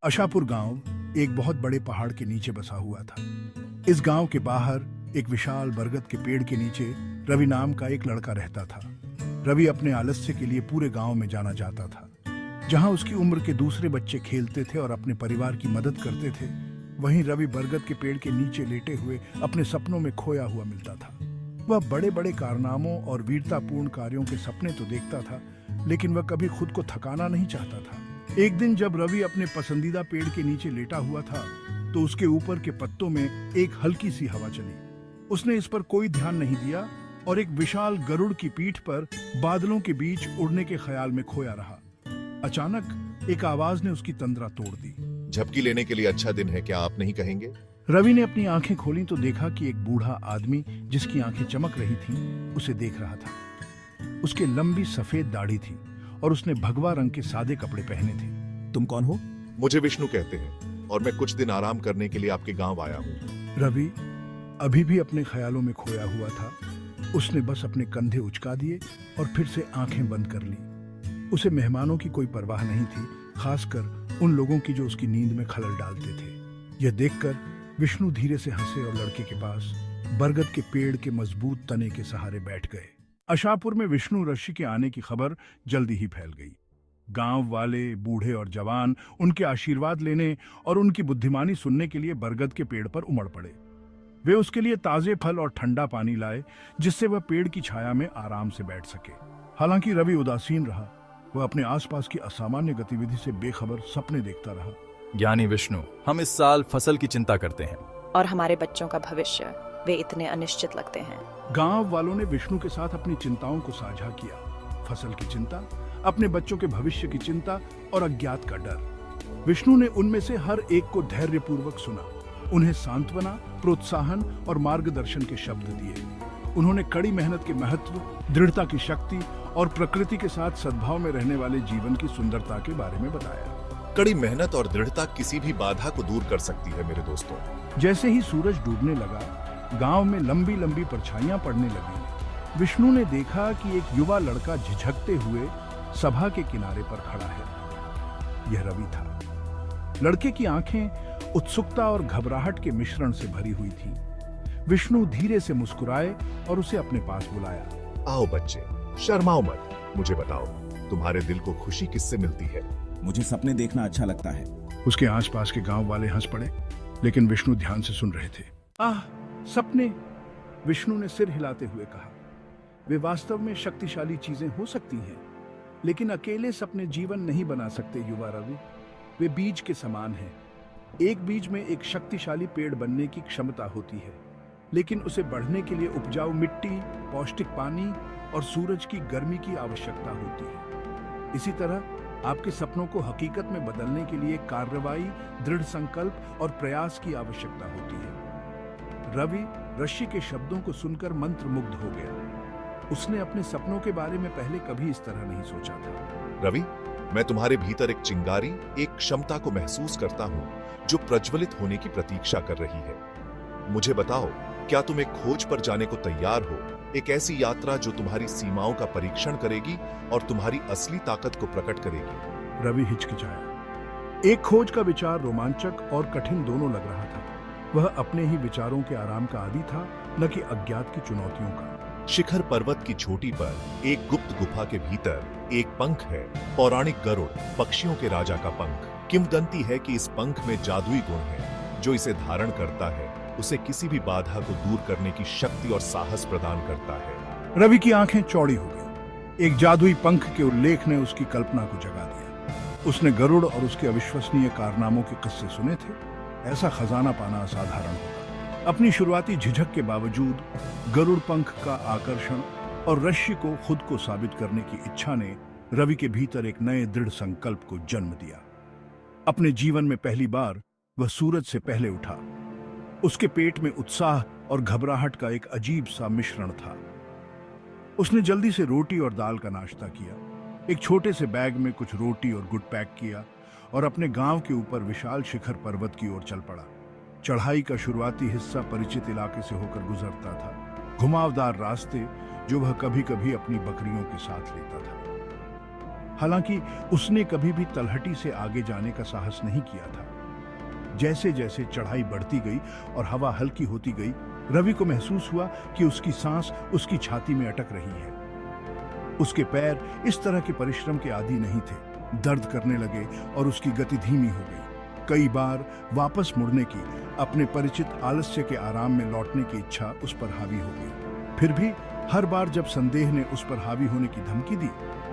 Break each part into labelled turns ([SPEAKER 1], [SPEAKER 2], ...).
[SPEAKER 1] अशापुर गांव एक बहुत बड़े पहाड़ के नीचे बसा हुआ था। इस गांव के बाहर एक विशाल बरगद के पेड़ के नीचे रवि नाम का एक लड़का रहता था। रवि अपने आलस्य के लिए पूरे गांव में जाना जाता था। जहां उसकी उम्र के दूसरे बच्चे खेलते थे और अपने परिवार की मदद करते थे, वहीं रवि बरगद के पेड़ के नीचे लेटे हुए अपने सपनों में खोया हुआ मिलता था। वह बड़े बड़े कारनामों और वीरतापूर्ण कार्यों के सपने तो देखता था, लेकिन वह कभी खुद को थकाना नहीं चाहता था। एक दिन जब रवि अपने पसंदीदा पेड़ के नीचे लेटा हुआ था, तो उसके ऊपर के पत्तों में एक हल्की सी हवा चली। उसने इस पर कोई ध्यान नहीं दिया और एक विशाल गरुड़ की पीठ पर बादलों के बीच उड़ने के ख्याल में खोया रहा। अचानक एक आवाज ने उसकी तंद्रा तोड़ दी।
[SPEAKER 2] झपकी लेने के लिए अच्छा दिन है, क्या आप नहीं कहेंगे?
[SPEAKER 1] रवि ने अपनी आंखें खोली तो देखा कि एक बूढ़ा आदमी जिसकी आंखें चमक रही थीं, उसे देख रहा था। उसके लंबी सफेद दाढ़ी थी और उसने भगवा रंग के सादे कपड़े पहने थे।
[SPEAKER 3] तुम कौन हो?
[SPEAKER 2] मुझे विष्णु कहते हैं और मैं कुछ दिन आराम करने के लिए आपके गांव आया हूँ।
[SPEAKER 1] रवि अभी भी अपने ख्यालों में खोया हुआ था। उसने बस अपने कंधे उचका दिए और फिर से आंखें बंद कर ली। उसे मेहमानों की कोई परवाह नहीं थी, खासकर उन लोगों की जो उसकी नींद में खलल डालते थे। यह देखकर विष्णु धीरे से हंसे और लड़के के पास बरगद के पेड़ के मजबूत तने के सहारे बैठ गए। अशापुर में विष्णु ऋषि के आने की खबर जल्दी ही फैल गई। गांव वाले बूढ़े और जवान उनके आशीर्वाद लेने और उनकी बुद्धिमानी सुनने के लिए बरगद के पेड़ पर उमड़ पड़े। वे उसके लिए ताजे फल और ठंडा पानी लाए, जिससे वह पेड़ की छाया में आराम से बैठ सके। हालांकि रवि उदासीन रहा। वह अपने आसपास की असामान्य गतिविधि से बेखबर सपने देखता रहा।
[SPEAKER 3] ज्ञानी विष्णु, हम इस साल फसल की चिंता करते हैं
[SPEAKER 4] और हमारे बच्चों का भविष्य, वे इतने अनिश्चित लगते हैं।
[SPEAKER 1] गांव वालों ने विष्णु के साथ अपनी चिंताओं को साझा किया। फसल की चिंता, अपने बच्चों के भविष्य की चिंता और अज्ञात का डर। विष्णु ने उनमें से हर एक को धैर्यपूर्वक सुना। उन्हें सांत्वना, प्रोत्साहन और मार्गदर्शन के शब्द दिए। उन्होंने कड़ी मेहनत के महत्व, दृढ़ता की शक्ति और प्रकृति के साथ सद्भाव में रहने वाले जीवन की सुंदरता के बारे में बताया।
[SPEAKER 2] कड़ी मेहनत और दृढ़ता किसी भी बाधा को दूर कर सकती है मेरे दोस्तों।
[SPEAKER 1] जैसे ही सूरज डूबने लगा, गांव में लंबी लंबी परछाइयां पड़ने लगी। विष्णु ने देखा कि एक युवा लड़का झिझकते हुए सभा के किनारे पर खड़ा है। यह रवि था। लड़के की आंखें उत्सुकता और घबराहट के मिश्रण से भरी हुई थीं। विष्णु धीरे से मुस्कुराए और उसे अपने पास बुलाया।
[SPEAKER 2] आओ बच्चे, शर्माओ मत। मुझे बताओ, तुम्हारे दिल को खुशी किससे मिलती है?
[SPEAKER 3] मुझे सपने देखना अच्छा लगता है।
[SPEAKER 1] उसके आसपास के गांव वाले हंस पड़े, लेकिन विष्णु ध्यान से सुन रहे थे। आह, सपने, विष्णु ने सिर हिलाते हुए कहा। वे वास्तव में शक्तिशाली चीजें हो सकती हैं, लेकिन अकेले सपने जीवन नहीं बना सकते युवा रवि। वे बीज के समान हैं। एक बीज में एक शक्तिशाली पेड़ बनने की क्षमता होती है, लेकिन उसे बढ़ने के लिए उपजाऊ मिट्टी, पौष्टिक पानी और सूरज की गर्मी की आवश्यकता होती है। इसी तरह आपके सपनों को हकीकत में बदलने के लिए कार्रवाई, दृढ़ संकल्प और प्रयास की आवश्यकता होती है। रवि ऋषि के शब्दों को सुनकर मंत्रमुग्ध हो गया। उसने अपने सपनों के बारे में पहले कभी इस तरह नहीं सोचा था।
[SPEAKER 2] रवि, मैं तुम्हारे भीतर एक चिंगारी, एक क्षमता को महसूस करता हूँ जो प्रज्वलित होने की प्रतीक्षा कर रही है। मुझे बताओ, क्या तुम एक खोज पर जाने को तैयार हो? एक ऐसी यात्रा जो तुम्हारी सीमाओं का परीक्षण करेगी और तुम्हारी असली ताकत को प्रकट करेगी।
[SPEAKER 1] रवि हिचकिचाया। एक खोज का विचार रोमांचक और कठिन दोनों लग रहा था। वह अपने ही विचारों के आराम का आदी था, न कि अज्ञात की चुनौतियों का।
[SPEAKER 2] शिखर पर्वत की चोटी पर एक गुप्त गुफा के भीतर एक पंख है। पौराणिक गरुड़, पक्षियों के राजा का पंख। किंवदंती है कि इस पंख में जादुई गुण है। जो इसे धारण करता है, उसे किसी भी बाधा को दूर करने की शक्ति और साहस प्रदान करता है।
[SPEAKER 1] रवि की आंखें चौड़ी हो गई। एक जादुई पंख के उल्लेख ने उसकी कल्पना को जगा दिया। उसने गरुड़ और उसके अविश्वसनीय कारनामों के किस्से सुने थे। ऐसा खजाना पाना असाधारण होगा। अपनी शुरुआती झिझक के बावजूद गरुड़ पंख का आकर्षण और ऋषि को खुद को साबित करने की इच्छा ने रवि के भीतर एक नए दृढ़ संकल्प को जन्म दिया। अपने जीवन में पहली बार वह सूरज से पहले उठा। उसके पेट में उत्साह और घबराहट का एक अजीब सा मिश्रण था। उसने जल्दी से रोटी और दाल का नाश्ता किया। एक छोटे से बैग में कुछ रोटी और गुड़ पैक किया और अपने गांव के ऊपर विशाल शिखर पर्वत की ओर चल पड़ा। चढ़ाई का शुरुआती हिस्सा परिचित इलाके से होकर गुजरता था। घुमावदार रास्ते जो वह कभी कभी अपनी बकरियों के साथ लेता था। हालांकि उसने कभी भी तलहटी से आगे जाने का साहस नहीं किया था। जैसे जैसे चढ़ाई बढ़ती गई और हवा हल्की होती गई, रवि को महसूस हुआ कि उसकी सांस उसकी छाती में अटक रही है। उसके पैर इस तरह के परिश्रम के आदी नहीं थे, दर्द करने लगे और उसकी गति धीमी हो गई। कई बार वापस मुड़ने की, अपने परिचित आलस्य के आराम में लौटने की इच्छा उस पर हावी हो गई। फिर भी हर बार जब संदेह ने उस पर हावी होने की धमकी दी,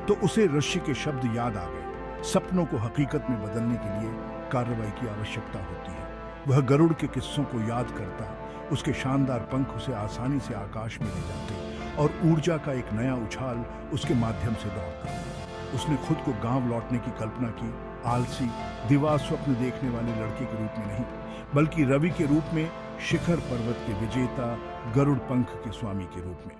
[SPEAKER 1] तो उसे ऋषि के शब्द याद आ गए। सपनों को हकीकत में बदलने के लिए कार्रवाई की आवश्यकता होती है। वह गरुड़ के किस्सों को याद करता, उसके शानदार पंख उसे आसानी से आकाश में ले जाते और ऊर्जा का एक नया उछाल उसके माध्यम से दौड़ता। उसने खुद को गांव लौटने की कल्पना की, आलसी, दीवार स्वप्न देखने वाले लड़के के रूप में नहीं, बल्कि रवि के रूप में, शिखर पर्वत के विजेता, गरुड़ पंख के स्वामी के रूप में।